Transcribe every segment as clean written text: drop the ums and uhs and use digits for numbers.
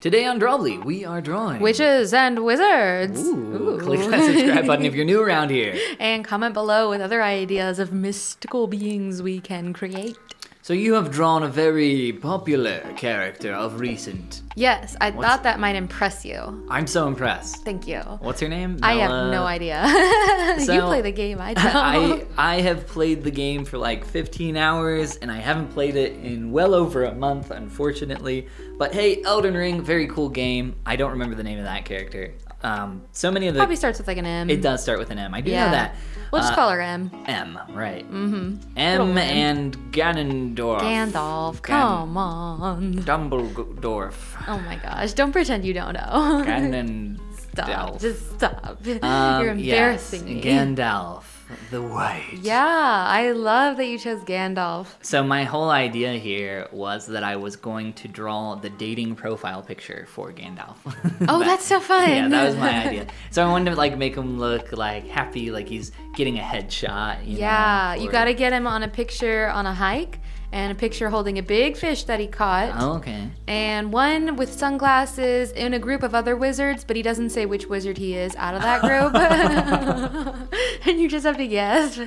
Today on Drawbli, we are drawing Witches and Wizards. Ooh. Click that subscribe button if you're new around here. And comment below with other ideas of mystical beings we can create. So you have drawn a very popular character of recent. Yes, I thought that might impress you. I'm so impressed. Thank you. What's her name? I have no idea. So, you play the game, I don't. I have played the game for like 15 hours, and I haven't played it in well over a month, unfortunately. But hey, Elden Ring, very cool game. I don't remember the name of that character. So many of the... Probably starts with like an M. It does start with an M. I do know that. We'll just call her M. M, right. Mm-hmm. M and Ganondorf. Gandalf, come on. Dumbledore. Oh my gosh, don't pretend you don't know. Gandalf. Just stop. You're embarrassing me. Gandalf the White. Yeah, I love that you chose Gandalf. So my whole idea here was that I was going to draw the dating profile picture for Gandalf. Oh, that's so fun. Yeah, that was my idea. So I wanted to like make him look like happy, like he's getting a headshot. You know, you got to get him on a picture on a hike and a picture holding a big fish that he caught. Oh, okay. And one with sunglasses in a group of other wizards, but he doesn't say which wizard he is out of that group. And you just have to guess.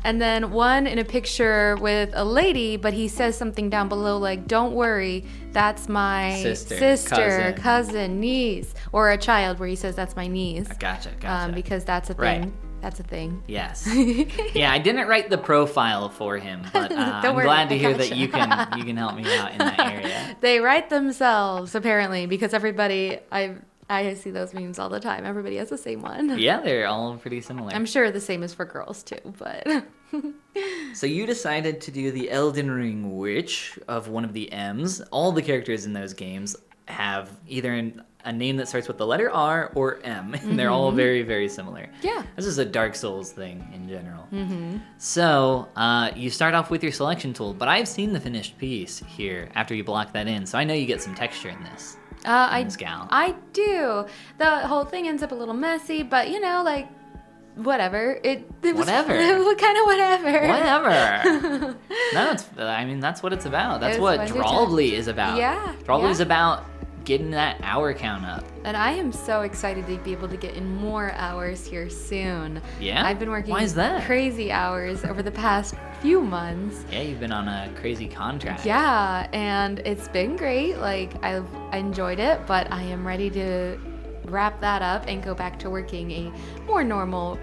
And then one in a picture with a lady, but he says something down below like, don't worry, that's my sister, cousin, niece. Or a child where he says, that's my niece. Gotcha. Because that's a thing. Right. That's a thing. Yes. Yeah, I didn't write the profile for him, but I'm glad to hear that you can help me out in that area. They write themselves, apparently, because everybody, I see those memes all the time. Everybody has the same one. Yeah, they're all pretty similar. I'm sure the same is for girls, too, but... So you decided to do the Elden Ring Witch of one of the M's. All the characters in those games have either a name that starts with the letter R or M, and they're all very, very similar. Yeah. This is a Dark Souls thing in general. Mm-hmm. So you start off with your selection tool, but I've seen the finished piece here after you block that in, so I know you get some texture in this. This gal. I do. The whole thing ends up a little messy, but you know, like, whatever. It was whatever. Kind of whatever. Whatever. That's what it's about. That's what Drawbli is about. Yeah. Drawbli is about getting that hour count up. And I am so excited to be able to get in more hours here soon. Yeah? I've been working Why is that? crazy hours over the past few months. Yeah, you've been on a crazy contract. Yeah, and it's been great. Like, I enjoyed it, but I am ready to wrap that up and go back to working a more normal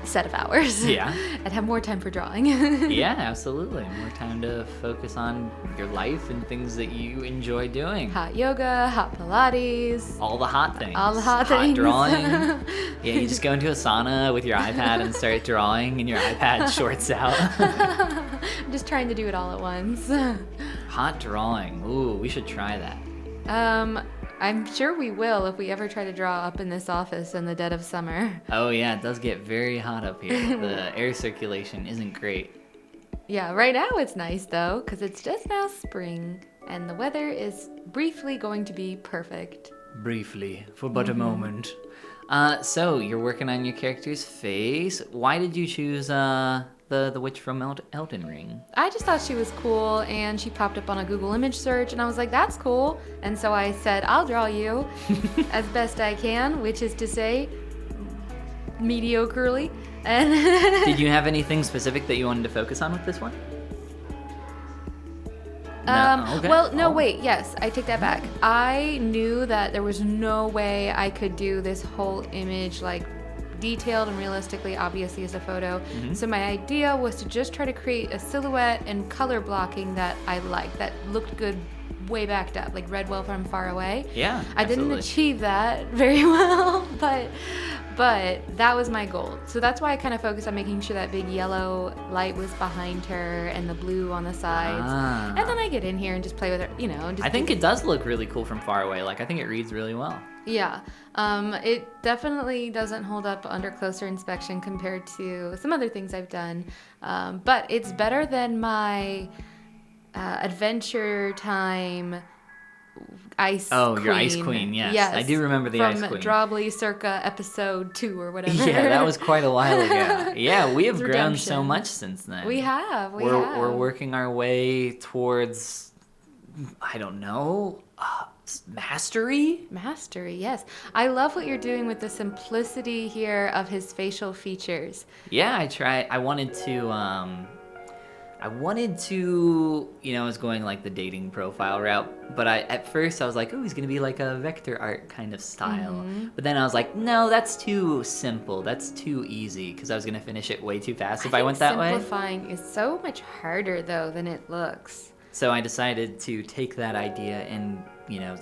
set of hours. Yeah. And have more time for drawing. Yeah, absolutely. More time to focus on your life and things that you enjoy doing. Hot yoga, hot Pilates. All the hot things. All the hot things. Drawing. Yeah, you just go into a sauna with your iPad and start drawing and your iPad shorts out. I'm just trying to do it all at once. Hot drawing. Ooh, we should try that. I'm sure we will if we ever try to draw up in this office in the dead of summer. Oh yeah, it does get very hot up here. The air circulation isn't great. Yeah, right now it's nice though, because it's just now spring, and the weather is briefly going to be perfect. Briefly, for but a moment. So you're working on your character's face. Why did you choose the witch from Elden Ring? I just thought she was cool, and she popped up on a Google image search, and I was like, that's cool. And so I said, I'll draw you as best I can, which is to say, mediocrely. And Did you have anything specific that you wanted to focus on with this one? Okay. Well, no, wait, yes, I take that back. I knew that there was no way I could do this whole image like detailed and realistically, obviously, as a photo. Mm-hmm. So my idea was to just try to create a silhouette and color blocking that I liked, that looked good way backed up, like read well from far away. Yeah, I didn't achieve that very well, but that was my goal. So that's why I kind of focused on making sure that big yellow light was behind her and the blue on the sides. And then I get in here and just play with it, you know. I think it does look really cool from far away. Like, I think it reads really well. Yeah, it definitely doesn't hold up under closer inspection compared to some other things I've done. But it's better than my Adventure Time Ice Queen. Oh, your Ice Queen, yes. I do remember the Ice Queen. From Drawbli circa episode 2 or whatever. Yeah, that was quite a while ago. Yeah, we have grown so much since then. We have. We're working our way towards, I don't know, Mastery? Mastery, yes. I love what you're doing with the simplicity here of his facial features. Yeah, I wanted to, I was going like the dating profile route, but at first I was like, oh, he's gonna be like a vector art kind of style. Mm-hmm. But then I was like, no, that's too simple. That's too easy, because I was gonna finish it way too fast if I went that way. Simplifying is so much harder though than it looks. So I decided to take that idea and,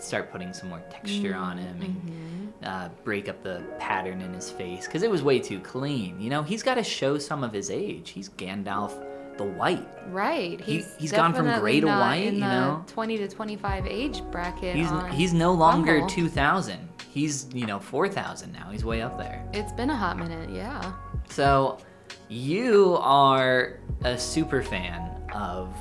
start putting some more texture on him and break up the pattern in his face, because it was way too clean. He's got to show some of his age. He's Gandalf the White. Right. He's gone from gray to white, in the 20 to 25 age bracket. He's no longer Bumble. 2000. He's, 4000 now. He's way up there. It's been a hot minute, yeah. So you are a super fan of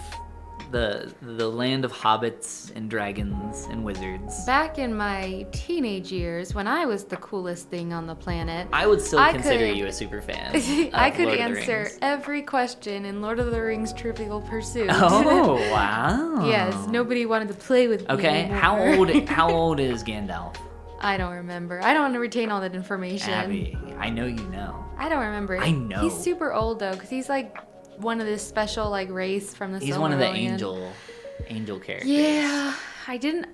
the land of hobbits and dragons and wizards. Back in my teenage years, when I was the coolest thing on the planet, I would still consider you a super fan. I could Lord of the answer Rings. every question in Lord of the Rings Trivial Pursuit. Oh, wow. Yes, nobody wanted to play with me Okay, anymore. how old is Gandalf? I don't remember. I don't want to retain all that information. Abby, I know you know. I don't remember. I know. He's super old though, because he's like one of this special like race from the He's one of the Silmarillion. angel characters. Yeah, I didn't.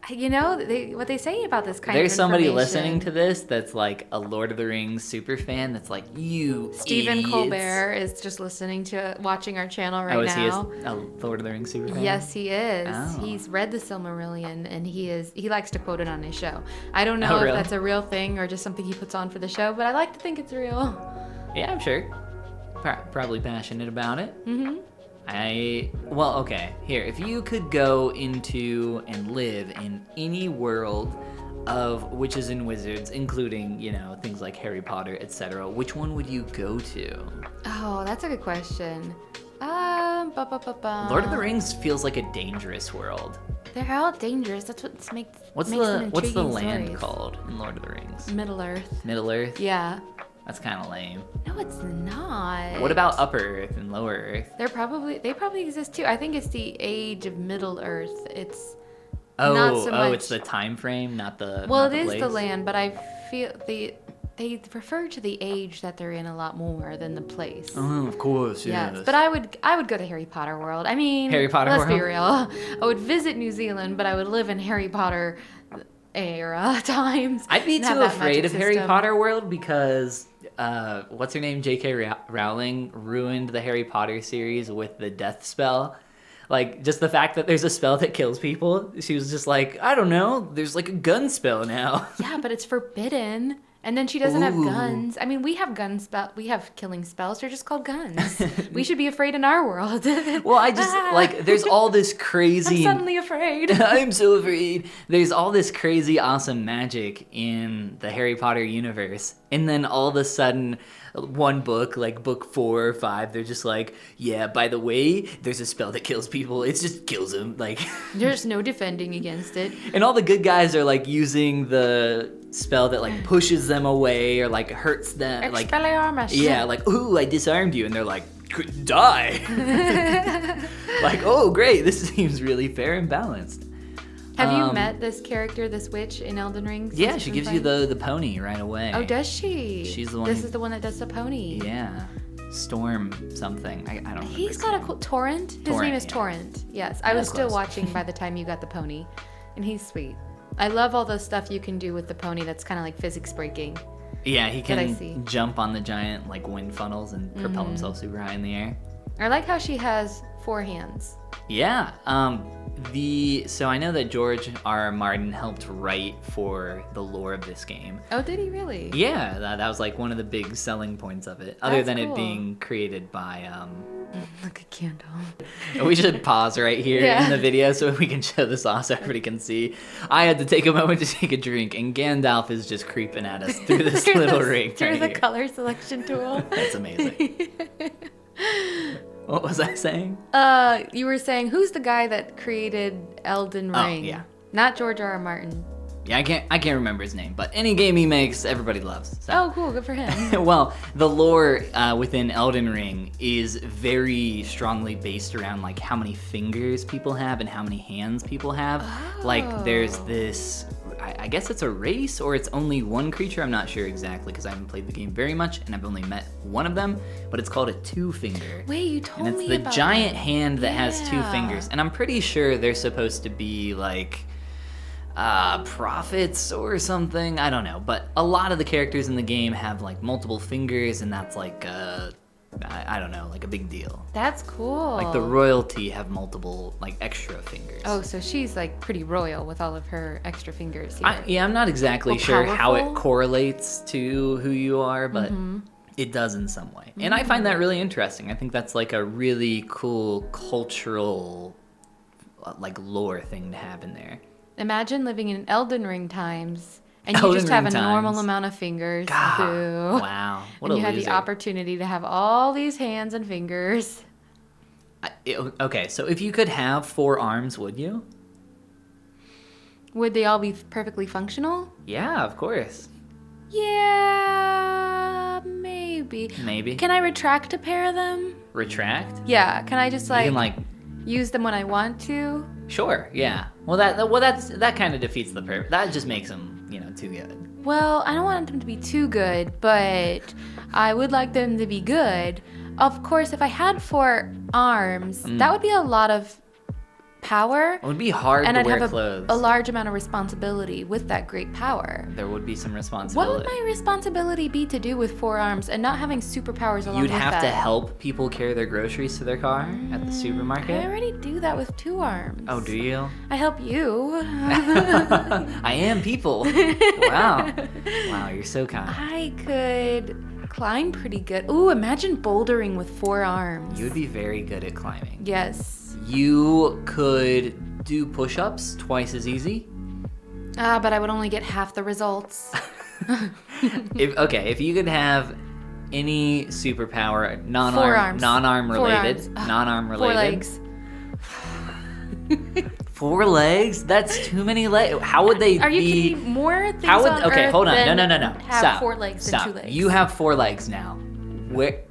What they say about this kind There's of somebody information. listening to this that's like a Lord of the Rings super fan that's like, you Stephen idiots. Colbert is just watching our channel right Is he now. a Lord of the Rings super fan? Yes, he is. Oh. He's read the Silmarillion, and he likes to quote it on his show. I don't know Oh, if really? that's a real thing or just something he puts on for the show, but I like to think it's real. Yeah, I'm sure. Probably passionate about it. Mm-hmm. Okay, here. If you could go into and live in any world of witches and wizards, including, things like Harry Potter, etc., which one would you go to? Oh, that's a good question. Lord of the Rings feels like a dangerous world. They're all dangerous. That's what makes What's them the intriguing land stories. called in Lord of the Rings? Middle Earth. Middle Earth? Yeah. That's kind of lame. No, it's not. What about Upper Earth and Lower Earth? They probably exist too. I think it's the age of Middle Earth. It's Oh, not so much. It's the time frame, not the. Well, not it is place. the land, but I feel they refer to the age that they're in a lot more than the place. Oh, of course, yes. Yes, but I would go to Harry Potter world. I mean, Harry Potter let's be world? real. I would visit New Zealand, but I would live in Harry Potter era times. I'd be and have too that afraid magic of Harry system. Potter world because what's her name? J.K. Rowling ruined the Harry Potter series with the death spell. Like, just the fact that there's a spell that kills people. She was just like, I don't know, there's like a gun spell now. Yeah, but it's forbidden. And then she doesn't have Ooh. guns. I mean, we have we have killing spells. They're just called guns. We should be afraid in our world. Well, I just, like, there's all this I'm crazy... suddenly afraid. I'm so afraid. There's all this crazy, awesome magic in the Harry Potter universe. And then all of a sudden, one book, like book 4 or 5, they're just like, yeah, by the way, there's a spell that kills people. It just kills them. Like, There's no defending against it. and all the good guys are like using the spell that like pushes them away or like hurts them. Like, Expelliarmus. yeah, like, ooh, I disarmed you. And they're like, die. Like, oh, great. This seems really fair and balanced. Have you met this character, this witch in Elden Ring? Yeah, she gives you the pony right away. Oh, does she? She's the one This who- is the one that does the pony. Yeah. Storm something. I don't remember. He's his got a name. cool Torrent. His Torrent, name is yeah. Torrent. Yes, I was still close. watching by the time you got the pony, and he's sweet. I love all the stuff you can do with the pony. That's kind of like physics breaking. Yeah, he that I see. can jump on the giant like wind funnels and propel himself super high in the air. I like how she has 4 hands. Yeah. So I know that George R. Martin helped write for the lore of this game. Oh, did he really? Yeah, that was like one of the big selling points of it. Other That's than it cool. being created by Look at Candle. we should pause right here Yeah. in the video so we can show this off so everybody can see. I had to take a moment to take a drink, and Gandalf is just creeping at us through this little ring Through right the here. color selection tool. That's amazing. What was I saying? You were saying, who's the guy that created Elden Oh, Ring? yeah. Not George R. R. Martin. Yeah, I can't remember his name, but any game he makes, everybody loves. So. Oh, cool. Good for him. Well, the lore within Elden Ring is very strongly based around like how many fingers people have and how many hands people have. Oh. Like there's this, I guess it's a race or it's only one creature. I'm not sure exactly because I haven't played the game very much and I've only met one of them, but it's called a two-finger. Wait, you told me about And it's the giant hand that has two Yeah. fingers. And I'm pretty sure they're supposed to be like prophets or something. I don't know. But a lot of the characters in the game have like multiple fingers and that's like I don't know, like a big deal. That's cool. Like the royalty have multiple like extra fingers. Oh, so she's like pretty royal with all of her extra fingers here. I'm not exactly Well, sure how it powerful? correlates to who you are, but it does in some way. And I find that really interesting. I think that's like a really cool cultural like lore thing to have in there. Imagine living in Elden Ring times, and you Elden just have a Ring normal times. amount of fingers. God, Boo. wow. What And a you had loser. the opportunity to have all these hands and fingers. Okay, so if you could have 4 arms, would you? Would they all be perfectly functional? Yeah, of course. Yeah, maybe. Maybe. Can I retract a pair of them? Retract? Yeah. Can I just You can like use them when I want to? sure, yeah. Well that kind of defeats the purpose. That just makes them, too good. Well, I don't want them to be too good, but I would like them to be good. Of course, if I had 4 arms, that would be a lot of power. It would be hard And to I'd wear have clothes. a large amount of responsibility with that great power. There would be some What responsibility. would my responsibility be to do with 4 arms and not having superpowers along You'd with have that? to help people carry their groceries to their car at the I supermarket. already do that with 2 arms. Oh, do you? I help you. I am people. Wow. Wow, you're so kind. I could climb pretty good. Ooh, imagine bouldering with 4 arms. You would be very good at climbing. Yes. You could do push-ups twice as easy. But I would only get half the results. If you could have any superpower, 4 non-arm arms. non-arm 4 related, arms. non-arm 4 related. legs. 4 legs? That's too many legs. How would they Are you be? kidding? More things How would? on Okay, Earth hold on. than No. have Stop. 4 legs Stop. than 2 legs. You have 4 legs now.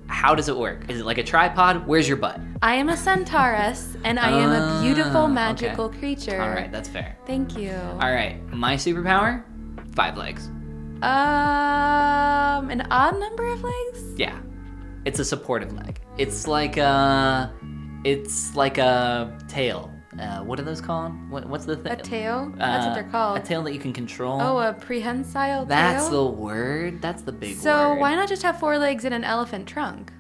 How does it work? Is it like a tripod? Where's your butt? I am a centaurus, and I am a beautiful okay. magical creature. All right, that's fair. Thank you. All right, my superpower, 5 legs. An odd number of legs? Yeah, it's a supportive leg. It's like a tail. What are those called? What's the thing? A tail? That's what they're called. A tail that you can control. Oh, a prehensile That's tail? the word. That's the big word. So why not just have 4 legs and an elephant trunk?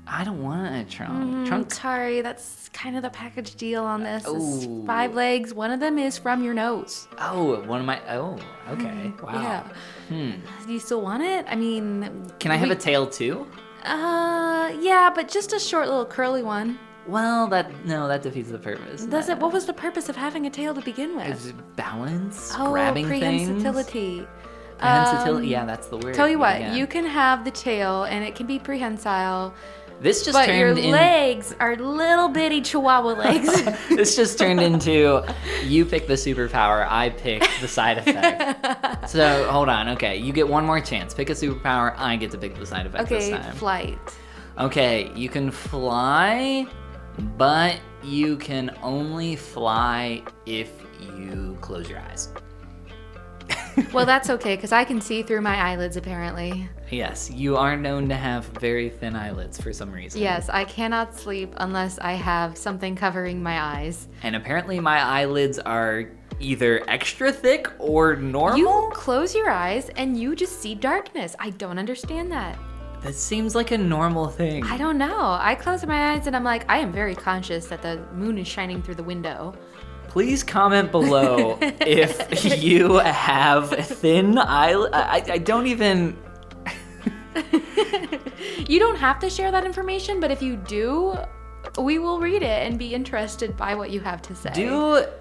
I don't want a trunk. Trunk. Sorry, that's kind of the package deal on this. It's Ooh. 5 legs. One of them is from your nose. Oh, one of my. Oh, okay. Wow. Yeah. Do you still want it? I mean, Can I have a tail too? yeah, but just a short little curly one. Well, that defeats the purpose. What was the purpose of having a tail to begin with? Is it balance? Oh, Grabbing things? prehensitility. Prehensitility. Yeah, that's the word. Tell you what, Yeah. you can have the tail, and it can be prehensile, This just but turned your in. legs are little bitty chihuahua legs. This just turned into you pick the superpower, I pick the side effect. So hold on. Okay, you get one more chance. Pick a superpower. I get to pick the side effect this Okay, time. flight. Okay, you can fly, but you can only fly if you close your eyes. Well, that's okay, because I can see through my eyelids, apparently. Yes, you are known to have very thin eyelids for some reason. Yes, I cannot sleep unless I have something covering my eyes. And apparently my eyelids are either extra thick or normal. You close your eyes and you just see darkness. I don't understand that. That seems like a normal thing. I don't know. I close my eyes and I'm like, I am very conscious that the moon is shining through the window. Please comment below if you have thin eyelids. I don't even... You don't have to share that information, but if you do, we will read it and be interested by what you have to say.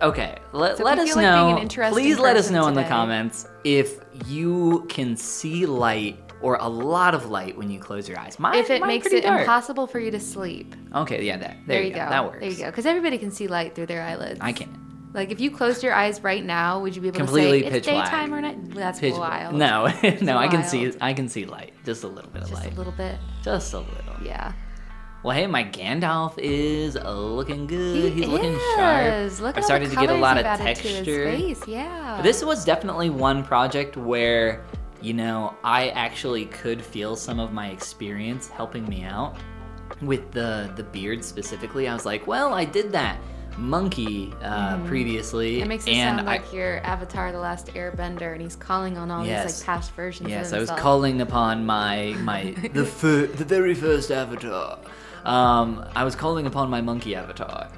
Okay, let So if you us feel like being an know. interesting Please let us person know in the today. comments if you can see light or a lot of light when you close your eyes. If it mine's makes pretty it dark. impossible for you to sleep. Okay, yeah, there you go. That works. There you go. Because everybody can see light through their eyelids. I can. Like, if you closed your eyes right now, would you be able Completely to say pitch it's daytime black. or night? That's Pitch wild. No, no, I can wild. see light. Just a little bit of Just light. a little bit. Just a little. Yeah. Well, hey, my Gandalf is looking good. He's looking Look sharp. I've started to get a lot of texture. To his face. Yeah. This was definitely one project where, you know, I actually could feel some of my experience helping me out with the beard specifically. I was like, well, I did that monkey previously. It makes it sound like your Avatar: The Last Airbender, and he's calling on all these like past versions of himself. Yes, I was calling upon the very first Avatar. I was calling upon my monkey avatar,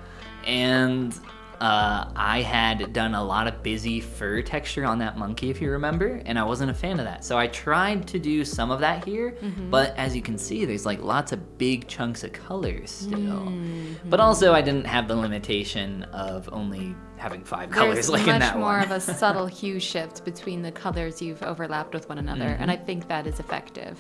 and I had done a lot of busy fur texture on that monkey, if you remember, and I wasn't a fan of that. So I tried to do some of that here, but as you can see, there's like lots of big chunks of colors still. But also, I didn't have the limitation of only having 5 colors like in that one. There's much more of a subtle hue shift between the colors you've overlapped with one another, and I think that is effective.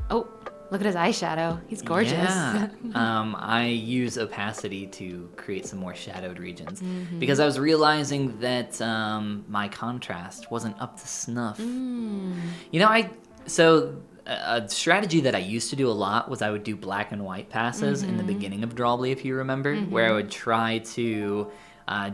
Oh. Look at his eyeshadow. He's gorgeous. Yeah. I use opacity to create some more shadowed regions because I was realizing that my contrast wasn't up to snuff. You know, a strategy that I used to do a lot was I would do black and white passes in the beginning of Drawbli, if you remember, where I would try to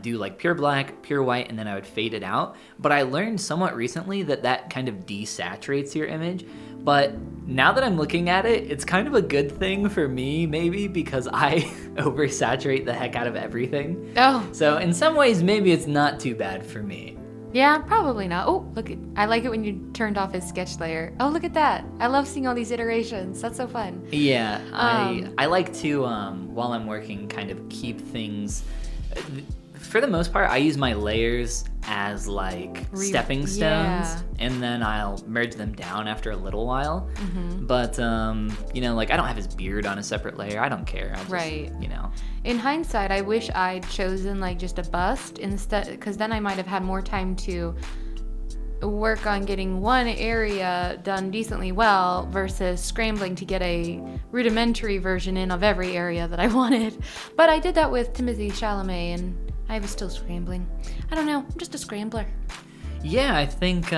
do like pure black, pure white, and then I would fade it out. But I learned somewhat recently that kind of desaturates your image. But now that I'm looking at it, it's kind of a good thing for me, maybe, because I oversaturate the heck out of everything. Oh. So in some ways, maybe it's not too bad for me. Yeah, probably not. Oh, I like it when you turned off his sketch layer. Oh, look at that. I love seeing all these iterations. That's so fun. Yeah, I like to, while I'm working, kind of keep things... For the most part, I use my layers as like stepping stones, and then I'll merge them down after a little while. But you know, like I don't have his beard on a separate layer. I don't care. I just, you know. In hindsight, I wish I'd chosen like just a bust instead, because then I might have had more time to work on getting one area done decently well versus scrambling to get a rudimentary version in of every area that I wanted. But I did that with Timothée Chalamet, and I was still scrambling. I don't know. I'm just a scrambler. Yeah, I think,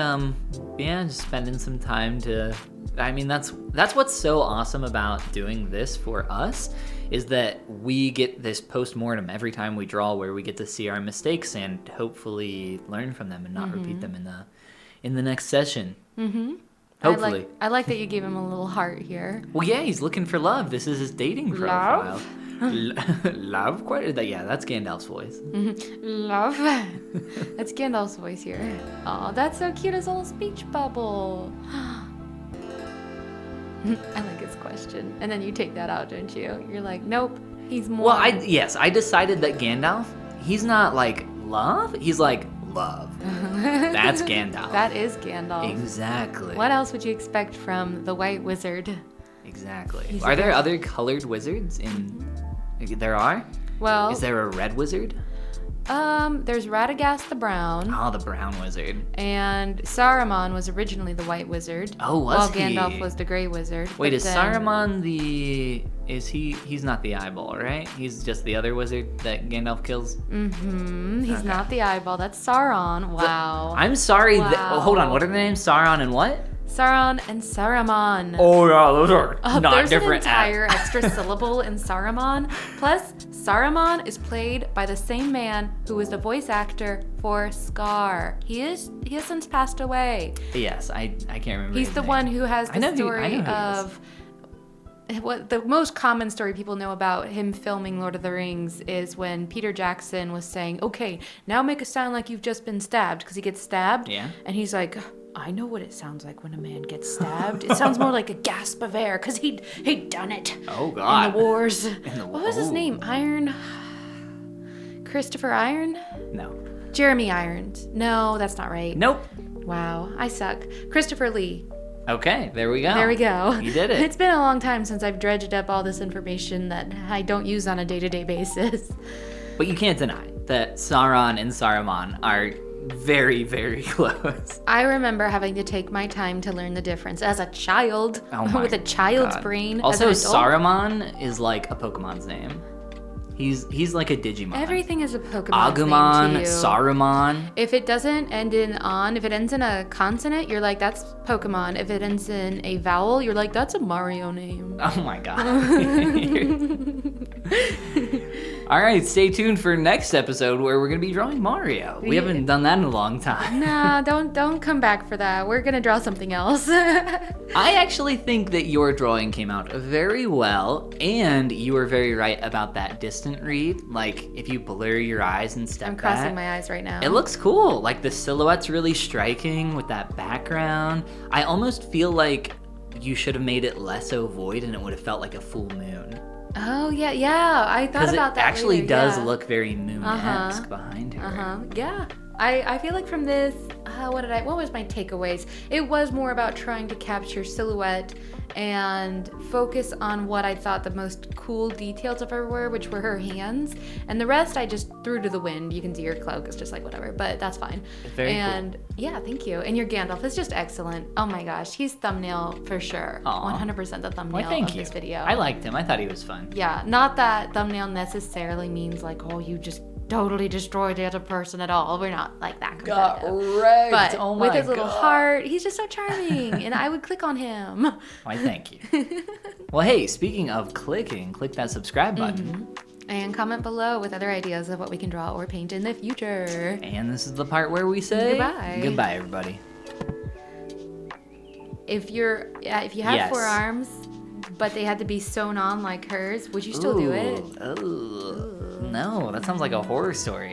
just spending some time to... I mean, that's what's so awesome about doing this for us, is that we get this post-mortem every time we draw where we get to see our mistakes and hopefully learn from them and not repeat them in the next session. Hopefully. I like that you gave him a little heart here. Well, yeah, he's looking for love. This is his dating profile. Love? Love? Yeah, that's Gandalf's voice. Love? That's Gandalf's voice here. Oh, that's so cute, his little speech bubble. I like his question. And then you take that out, don't you? You're like, nope, he's more. Well, I decided that Gandalf, he's not like love, he's like love. That's Gandalf. That is Gandalf. Exactly. What else would you expect from the White Wizard? Exactly. Are there other colored wizards There are? Well... Is there a red wizard? There's Radagast the Brown. Oh, the brown wizard. And Saruman was originally the White Wizard. Oh, was while he? While Gandalf was the Gray Wizard. Wait, is Saruman he's not the eyeball, right? He's just the other wizard that Gandalf kills? He's not the eyeball. That's Sauron. Wow. I'm sorry. Hold on. What are the names? Sauron and what? Sauron and Saruman. Oh, yeah, those are not there's different. There's an entire extra syllable in Saruman. Plus, Saruman is played by the same man who was the voice actor for Scar. He has since passed away. Yes, I can't remember. He's the one who has the story of... What the most common story people know about him filming Lord of the Rings is when Peter Jackson was saying, okay, now make it sound like you've just been stabbed, because he gets stabbed. Yeah. And he's like, I know what it sounds like when a man gets stabbed. It sounds more like a gasp of air, because he'd done it. Oh, God. In the wars. What was his name? Christopher Iron? No. Jeremy Irons. No, that's not right. Nope. Wow, I suck. Christopher Lee. Okay, there we go. There we go. You did it. It's been a long time since I've dredged up all this information that I don't use on a day-to-day basis. But you can't deny that Sauron and Saruman are very, very close. I remember having to take my time to learn the difference as a child, with a child's brain. Also, Saruman is like a Pokemon's name. He's like a Digimon. Everything is a Pokemon Agumon, name to you. Saruman. If it doesn't end in on, if it ends in a consonant, you're like, that's Pokemon. If it ends in a vowel, you're like, that's a Mario name. Oh my god. All right, stay tuned for next episode where we're going to be drawing Mario. We haven't done that in a long time. Nah, don't come back for that. We're going to draw something else. I actually think that your drawing came out very well, and you were very right about that distant read. Like, if you blur your eyes and step I'm crossing back, my eyes right now. it looks cool. Like, the silhouette's really striking with that background. I almost feel like you should have made it less ovoid and it would have felt like a full moon. Oh, yeah. I thought about that. Because it actually later, does yeah. look very moon-esque behind her. Yeah. I feel like from this, what was my takeaways? It was more about trying to capture silhouette and focus on what I thought the most cool details of her were, which were her hands. And the rest I just threw to the wind. You can see your cloak. It's just like whatever, but that's fine. Very and cool. Yeah, thank you. And your Gandalf is just excellent. Oh my gosh, he's thumbnail for sure. Aw. 100% the thumbnail Thank of you. this video. I liked him. I thought he was fun. Yeah, not that thumbnail necessarily means like, oh, you just totally destroyed the other person at all. We're not like that competitive. Right. But Oh my with his little God. heart, he's just so charming, and I would click on him. Why, thank you. Well, hey, speaking of clicking, click that subscribe button. And comment below with other ideas of what we can draw or paint in the future. And this is the part where we say Goodbye. Goodbye, everybody. If you had Yes. 4 arms, but they had to be sewn on like hers, would you still do it? Ooh. No, that sounds like a horror story.